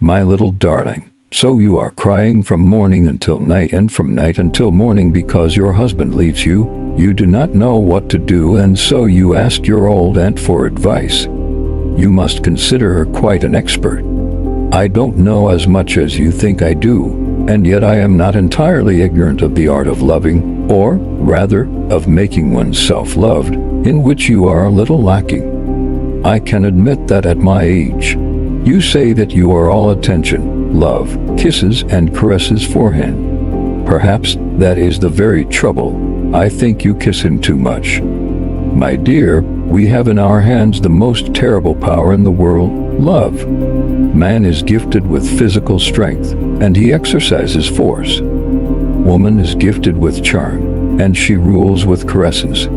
My little darling, so you are crying from morning until night and from night until morning because your husband leaves you. You do not know what to do, and so you ask your old aunt for advice. You must consider her quite an expert. I don't know as much as you think I do, and yet I am not entirely ignorant of the art of loving, or, rather, of making oneself loved, in which you are a little lacking. I can admit that at my age. You say that you are all attention, love, kisses, and caresses for him. Perhaps that is the very trouble. I think you kiss him too much. My dear, we have in our hands the most terrible power in the world, love. Man is gifted with physical strength, and he exercises force. Woman is gifted with charm, and she rules with caresses.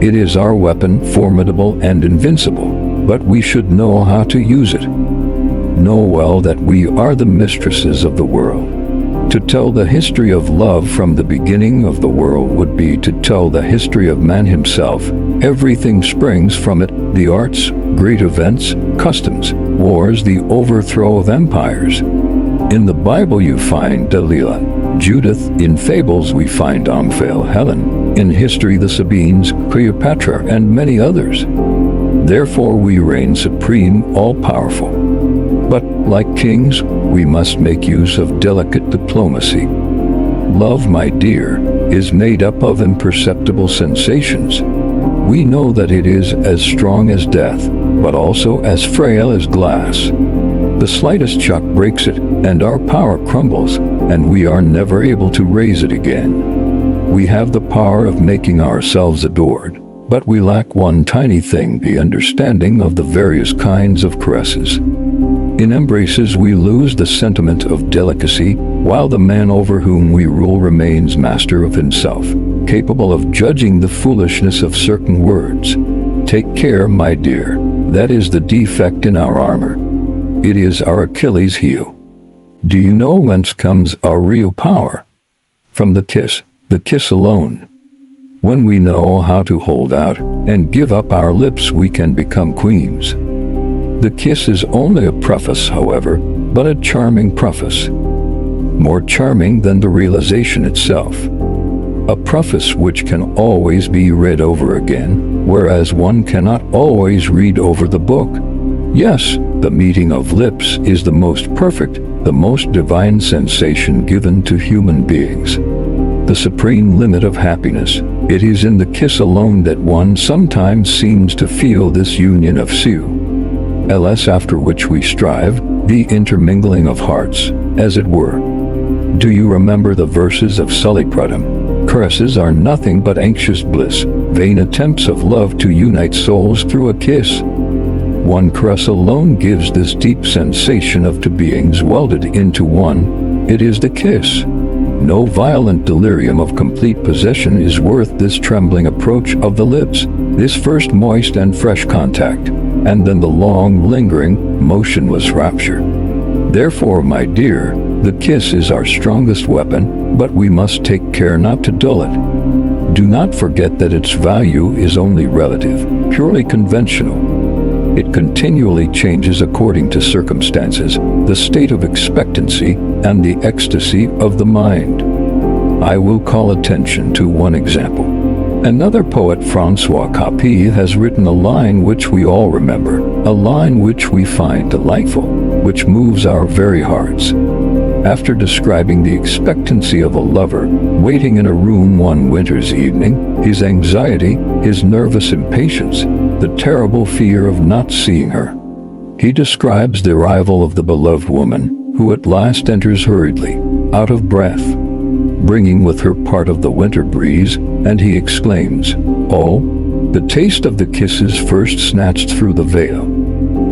It is our weapon, formidable and invincible, but we should know how to use it. Know well that we are the mistresses of the world. To tell the history of love from the beginning of the world would be to tell the history of man himself. Everything springs from it: the arts, great events, customs, wars, the overthrow of empires. In the Bible you find Delilah, Judith; in fables we find Omphale, Helen; in history the Sabines, Cleopatra, and many others. Therefore we reign supreme, all-powerful. But, like kings, we must make use of delicate diplomacy. Love, my dear, is made up of imperceptible sensations. We know that it is as strong as death, but also as frail as glass. The slightest shock breaks it, and our power crumbles, and we are never able to raise it again. We have the power of making ourselves adored, but we lack one tiny thing: the understanding of the various kinds of caresses. In embraces we lose the sentiment of delicacy, while the man over whom we rule remains master of himself, capable of judging the foolishness of certain words. Take care, my dear. That is the defect in our armor. It is our Achilles heel. Do you know whence comes our real power? From the kiss alone. When we know how to hold out and give up our lips, we can become queens. The kiss is only a preface, however, but a charming preface. More charming than the realization itself. A preface which can always be read over again, whereas one cannot always read over the book. Yes, the meeting of lips is the most perfect, the most divine sensation given to human beings. The supreme limit of happiness. It is in the kiss alone that one sometimes seems to feel this union of ls, after which we strive, the intermingling of hearts, as it were. Do you remember the verses of Sully Prudhomme? Caresses are nothing but anxious bliss, vain attempts of love to unite souls through a kiss. One caress alone gives this deep sensation of two beings welded into one. It is the kiss. No violent delirium of complete possession is worth this trembling approach of the lips, this first moist and fresh contact, and then the long, lingering, motionless rapture. Therefore, my dear, the kiss is our strongest weapon, but we must take care not to dull it. Do not forget that its value is only relative, purely conventional. It continually changes according to circumstances, the state of expectancy, and the ecstasy of the mind. I will call attention to one example. Another poet, Francois Capet, has written a line which we all remember, a line which we find delightful, which moves our very hearts. After describing the expectancy of a lover waiting in a room one winter's evening, his anxiety, his nervous impatience, the terrible fear of not seeing her, he describes the arrival of the beloved woman, who at last enters hurriedly, out of breath, bringing with her part of the winter breeze, and he exclaims, "Oh, the taste of the kisses first snatched through the veil."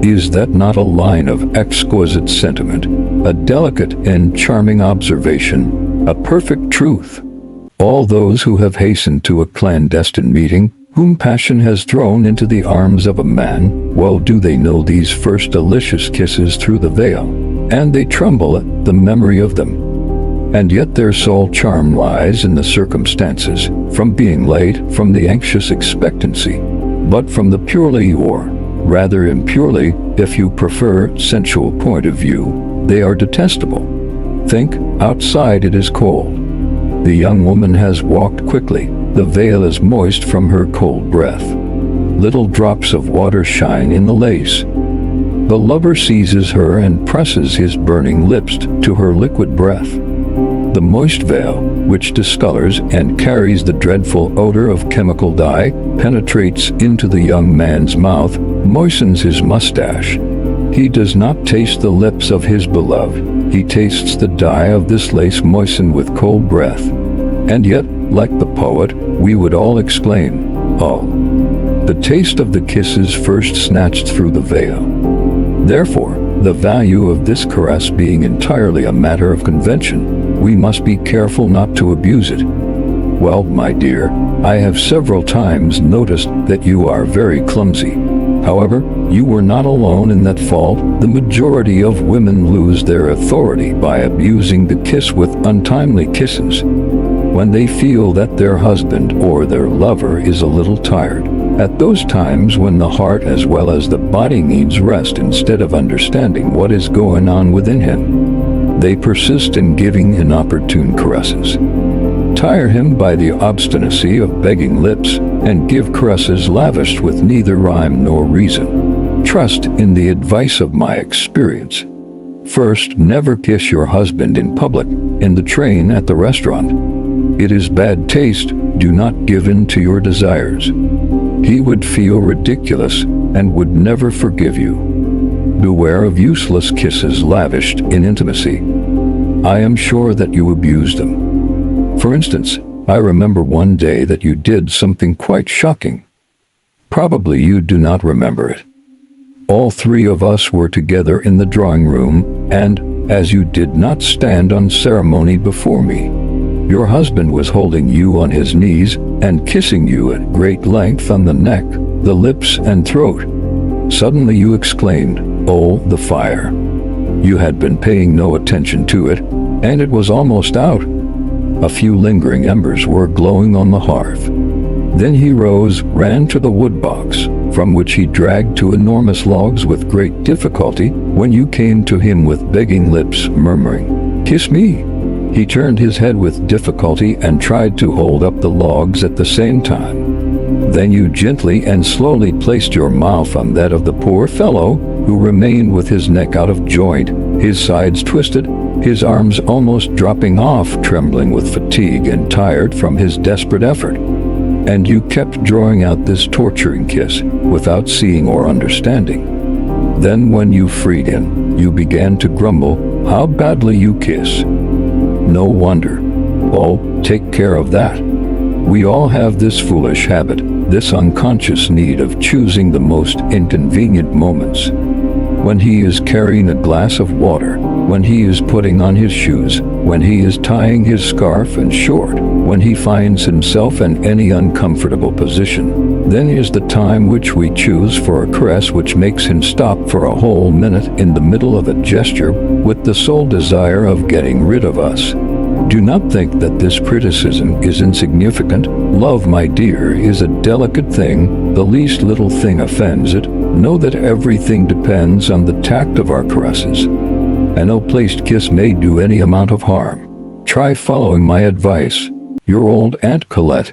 Is that not a line of exquisite sentiment, a delicate and charming observation, a perfect truth? All those who have hastened to a clandestine meeting, whom passion has thrown into the arms of a man, well do they know these first delicious kisses through the veil, and they tremble at the memory of them. And yet their sole charm lies in the circumstances, from being late, from the anxious expectancy, but from the purely Rather impurely, if you prefer sensual point of view, they are detestable. Think, outside it is cold. The young woman has walked quickly. The veil is moist from her cold breath. Little drops of water shine in the lace. The lover seizes her and presses his burning lips to her liquid breath. The moist veil, which discolors and carries the dreadful odor of chemical dye, penetrates into the young man's mouth, moistens his mustache. He does not taste the lips of his beloved. He tastes the dye of this lace moistened with cold breath. And yet, like the poet, we would all exclaim, "Oh!" The taste of the kisses first snatched through the veil. Therefore, the value of this caress being entirely a matter of convention, we must be careful not to abuse it. Well, my dear, I have several times noticed that you are very clumsy. However, you were not alone in that fault. The majority of women lose their authority by abusing the kiss with untimely kisses. When they feel that their husband or their lover is a little tired, at those times when the heart as well as the body needs rest instead of understanding what is going on within him, they persist in giving inopportune caresses. Tire him by the obstinacy of begging lips, and give caresses lavished with neither rhyme nor reason. Trust in the advice of my experience. First, never kiss your husband in public, in the train, at the restaurant. It is bad taste. Do not give in to your desires. He would feel ridiculous and would never forgive you. Beware of useless kisses lavished in intimacy. I am sure that you abused them. For instance, I remember one day that you did something quite shocking. Probably you do not remember it. All three of us were together in the drawing room, and, as you did not stand on ceremony before me, your husband was holding you on his knees and kissing you at great length on the neck, the lips and throat. Suddenly you exclaimed, "Oh, the fire!" You had been paying no attention to it, and it was almost out. A few lingering embers were glowing on the hearth. Then he rose, ran to the wood box, from which he dragged two enormous logs with great difficulty, when you came to him with begging lips, murmuring, "Kiss me." He turned his head with difficulty and tried to hold up the logs at the same time. Then you gently and slowly placed your mouth on that of the poor fellow, who remained with his neck out of joint, his sides twisted, his arms almost dropping off, trembling with fatigue and tired from his desperate effort. And you kept drawing out this torturing kiss, without seeing or understanding. Then when you freed him, you began to grumble, "How badly you kiss." No wonder. Oh, take care of that. We all have this foolish habit, this unconscious need of choosing the most inconvenient moments. When he is carrying a glass of water, when he is putting on his shoes, when he is tying his scarf and short, when he finds himself in any uncomfortable position, then is the time which we choose for a caress which makes him stop for a whole minute in the middle of a gesture with the sole desire of getting rid of us. Do not think that this criticism is insignificant. Love, my dear, is a delicate thing. The least little thing offends it. Know that everything depends on the tact of our caresses. An ill-placed kiss may do any amount of harm. Try following my advice. Your old Aunt Colette.